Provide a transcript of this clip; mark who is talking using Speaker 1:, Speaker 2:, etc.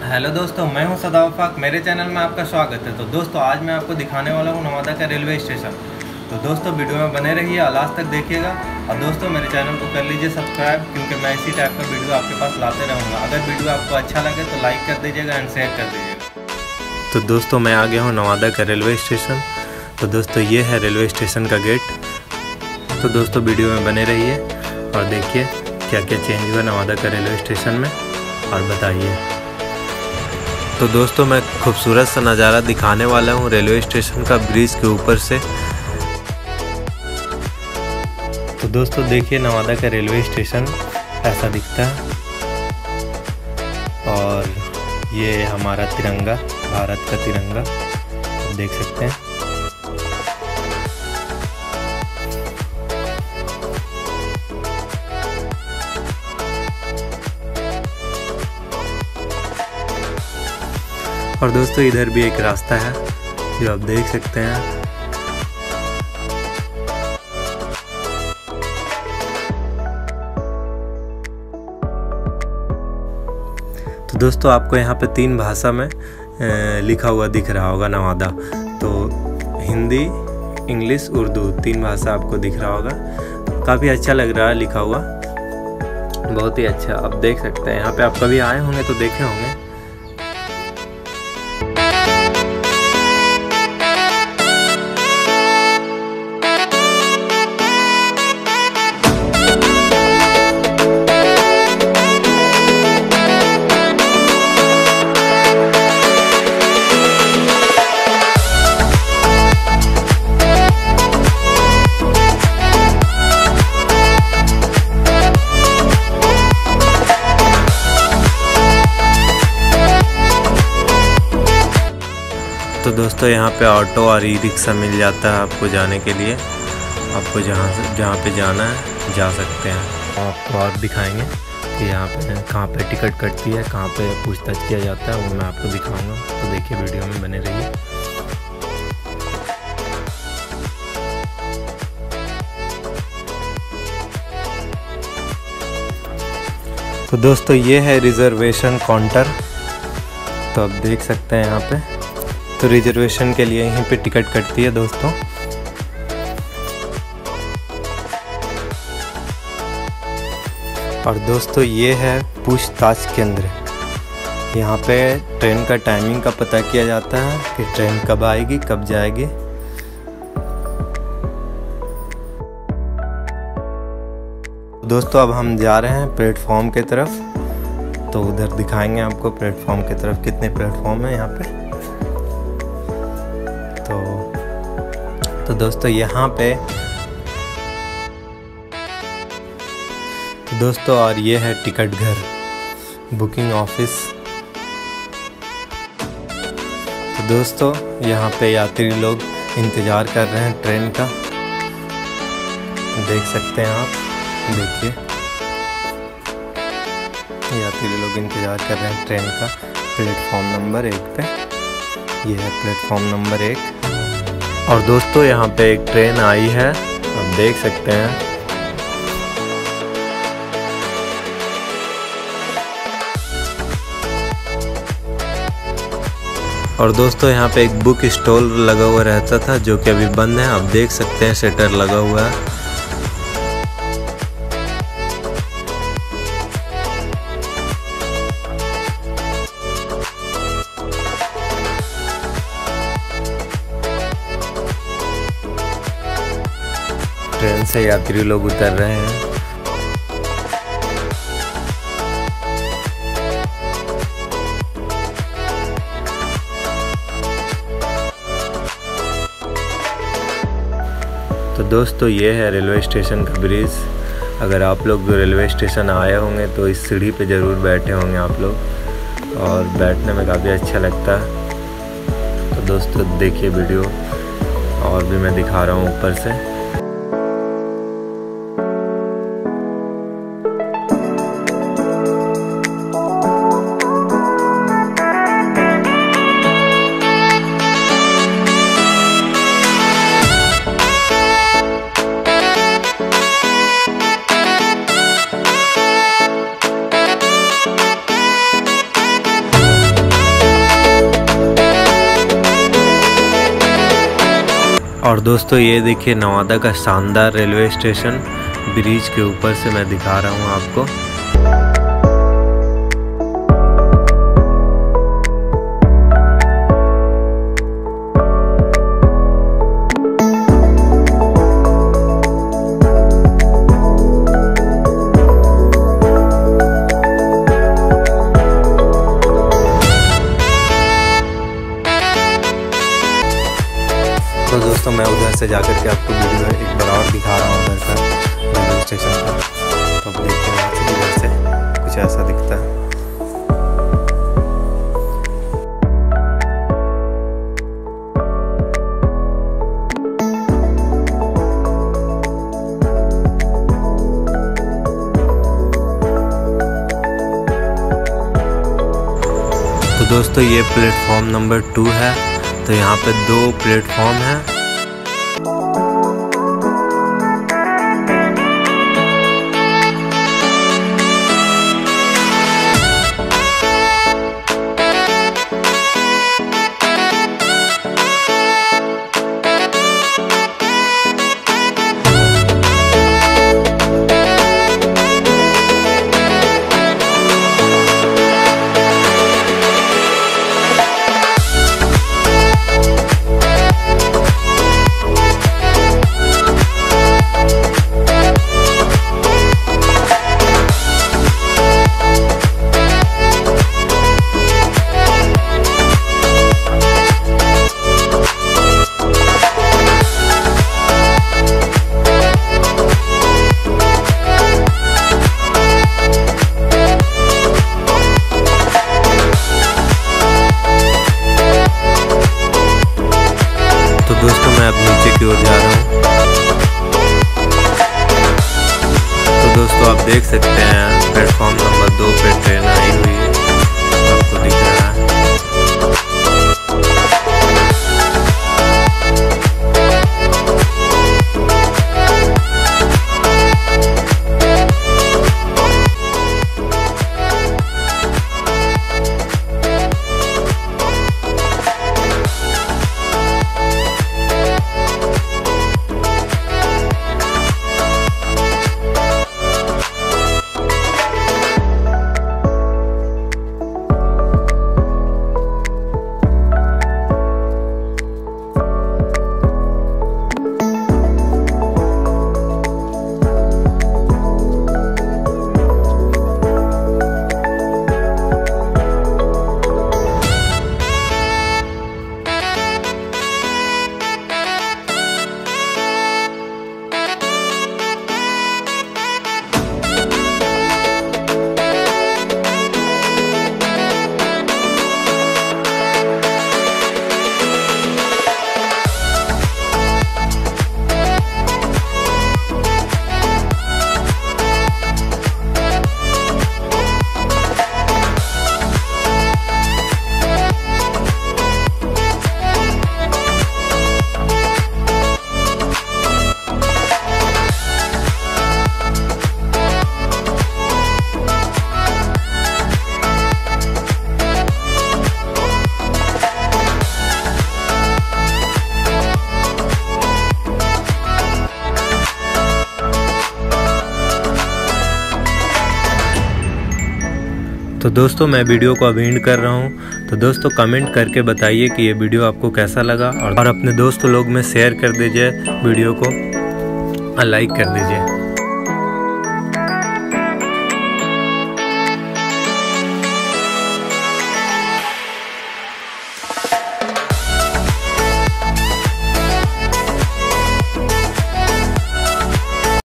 Speaker 1: Hello दोस्तों, मैं हूं शदाब अफाक। मेरे चैनल में आपका स्वागत है। तो दोस्तों, आज मैं आपको दिखाने वाला हूं नवादा का रेलवे स्टेशन। तो दोस्तों, वीडियो में बने रहिए और लास्ट तक देखिएगा। और दोस्तों, मेरे चैनल को कर लीजिए सब्सक्राइब, क्योंकि मैं इसी टाइप का वीडियो आपके पास लाते रहूँगा। अगर वीडियो आपको अच्छा लगे तो लाइक कर दीजिएगा एंड शेयर कर दीजिएगा। तो दोस्तों, मैं आ गया हूँ नवादा का रेलवे स्टेशन। तो दोस्तों, ये है रेलवे स्टेशन का गेट। तो दोस्तों, वीडियो में बने रहिए और देखिए क्या क्या चेंज हुआ नवादा का रेलवे स्टेशन में, और बताइए। तो दोस्तों, मैं खूबसूरत सा नज़ारा दिखाने वाला हूँ रेलवे स्टेशन का ब्रिज के ऊपर से। तो दोस्तों, देखिए नवादा का रेलवे स्टेशन ऐसा दिखता है, और ये हमारा तिरंगा, भारत का तिरंगा देख सकते हैं। और दोस्तों, इधर भी एक रास्ता है जो आप देख सकते हैं। तो दोस्तों, आपको यहाँ पे 3 भाषा में लिखा हुआ दिख रहा होगा नवादा। तो हिंदी, इंग्लिश, उर्दू 3 भाषा आपको दिख रहा होगा। काफ़ी अच्छा लग रहा है लिखा हुआ, बहुत ही अच्छा। आप देख सकते हैं, यहाँ पे आप कभी आए होंगे तो देखे होंगे। तो दोस्तों, यहाँ पे ऑटो और ई रिक्शा मिल जाता है आपको जाने के लिए। आपको जहाँ पे जाना है जा सकते हैं। आपको और दिखाएंगे कि यहाँ पे कहाँ पे टिकट कटती है, कहाँ पे पूछताछ किया जाता है, वो मैं आपको दिखाऊंगा। तो देखिए, वीडियो में बने रहिए। तो दोस्तों, ये है रिजर्वेशन काउंटर। तो आप देख सकते हैं यहाँ पे। तो रिजर्वेशन के लिए यहीं पे टिकट कटती है दोस्तों। और दोस्तों, ये है पूछताछ केंद्र। यहाँ पे ट्रेन का टाइमिंग का पता किया जाता है कि ट्रेन कब आएगी, कब जाएगी। दोस्तों, अब हम जा रहे हैं प्लेटफॉर्म की तरफ। तो उधर दिखाएंगे आपको प्लेटफॉर्म की तरफ कितने प्लेटफॉर्म है यहाँ पे। तो दोस्तों, यहाँ पे दोस्तों, और ये है टिकट घर, बुकिंग ऑफिस। तो दोस्तों, यहाँ पे यात्री लोग इंतज़ार कर रहे हैं ट्रेन का। देख सकते हैं आप, देखिए यात्री लोग इंतज़ार कर रहे हैं ट्रेन का प्लेटफॉर्म नंबर 1 पे। ये है प्लेटफॉर्म नंबर 1। और दोस्तों, यहाँ पे एक ट्रेन आई है, आप देख सकते हैं। और दोस्तों, यहाँ पे एक बुक स्टॉल लगा हुआ रहता था, जो कि अभी बंद है। आप देख सकते हैं शटर लगा हुआ है। ट्रेन से यात्री लोग उतर रहे हैं। तो दोस्तों, ये है रेलवे स्टेशन का ब्रिज। अगर आप लोग रेलवे स्टेशन आए होंगे तो इस सीढ़ी पे ज़रूर बैठे होंगे आप लोग, और बैठने में काफ़ी अच्छा लगता है। तो दोस्तों, देखिए वीडियो, और भी मैं दिखा रहा हूँ ऊपर से। और दोस्तों ये देखिए नवादा का शानदार रेलवे स्टेशन, ब्रिज के ऊपर से मैं दिखा रहा हूँ आपको। तो दोस्तों मैं उधर से जाकर के आपको वीडियो एक बार और दिखा रहा हूँ उधर का रेलवे स्टेशन का। तो अब देखते हैं इधर से कुछ ऐसा दिखता है। तो दोस्तों ये प्लेटफॉर्म नंबर 2 है। तो यहाँ पे 2 प्लेटफॉर्म हैं। तो दोस्तों मैं अब नीचे की ओर जा रहा हूँ। तो दोस्तों आप देख सकते हैं प्लेटफॉर्म नंबर 2 पे ट्रेन आई हुई है, आपको दिख रहा है। तो दोस्तों मैं वीडियो को अब एंड कर रहा हूँ। तो दोस्तों कमेंट करके बताइए कि ये वीडियो आपको कैसा लगा और अपने दोस्तों लोग में शेयर कर दीजिए वीडियो को और लाइक कर दीजिए।